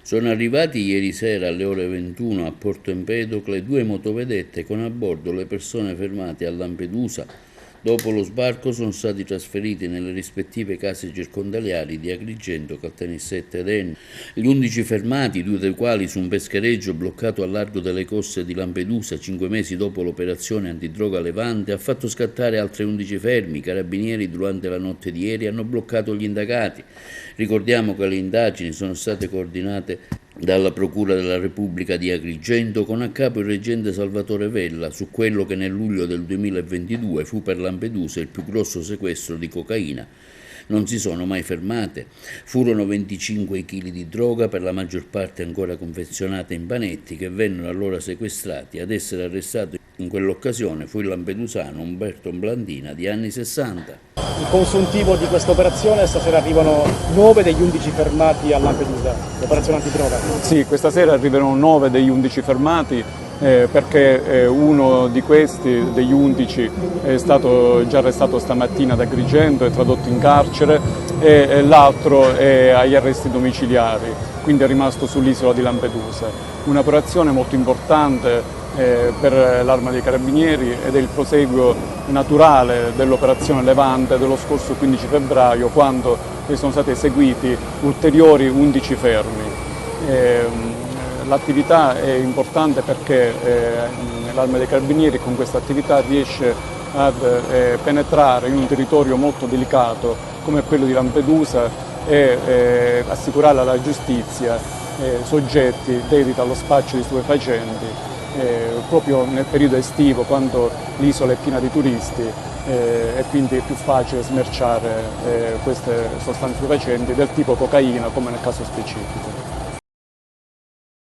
Sono arrivati ieri sera alle ore 21 a Porto Empedocle due motovedette con a bordo le persone fermate a Lampedusa. Dopo lo sbarco sono stati trasferiti nelle rispettive case circondariali di Agrigento, Caltanissetta ed Enna. Gli 11 fermati, due dei quali su un peschereccio bloccato a largo delle coste di Lampedusa 5 mesi dopo l'operazione antidroga Levante, ha fatto scattare altri 11 fermi. I carabinieri durante la notte di ieri hanno bloccato gli indagati. Ricordiamo che le indagini sono state coordinate dalla Procura della Repubblica di Agrigento con a capo il reggente Salvatore Vella su quello che nel luglio del 2022 fu per Lampedusa il più grosso sequestro di cocaina. Non si sono mai fermate. Furono 25 kg di droga, per la maggior parte ancora confezionata in panetti, che vennero allora sequestrati. Ad essere arrestato in quell'occasione fu il lampedusano Umberto Blandina di anni 60. Il consuntivo di questa operazione: stasera arrivano 9 degli 11 fermati a Lampedusa, l'operazione antidroga. Sì, questa sera arriveranno 9 degli 11 fermati perché uno di questi, degli 11, è stato già arrestato stamattina ad Agrigento, è tradotto in carcere, e l'altro è agli arresti domiciliari, quindi è rimasto sull'isola di Lampedusa. Un'operazione molto importante per l'Arma dei Carabinieri ed è il proseguo naturale dell'operazione Levante dello scorso 15 febbraio, quando sono stati eseguiti ulteriori 11 fermi. L'attività è importante perché l'Arma dei Carabinieri con questa attività riesce ad penetrare in un territorio molto delicato come quello di Lampedusa e assicurare alla giustizia soggetti dediti allo spaccio di stupefacenti. Proprio nel periodo estivo, quando l'isola è piena di turisti e quindi è più facile smerciare queste sostanze stupefacenti del tipo cocaina, come nel caso specifico.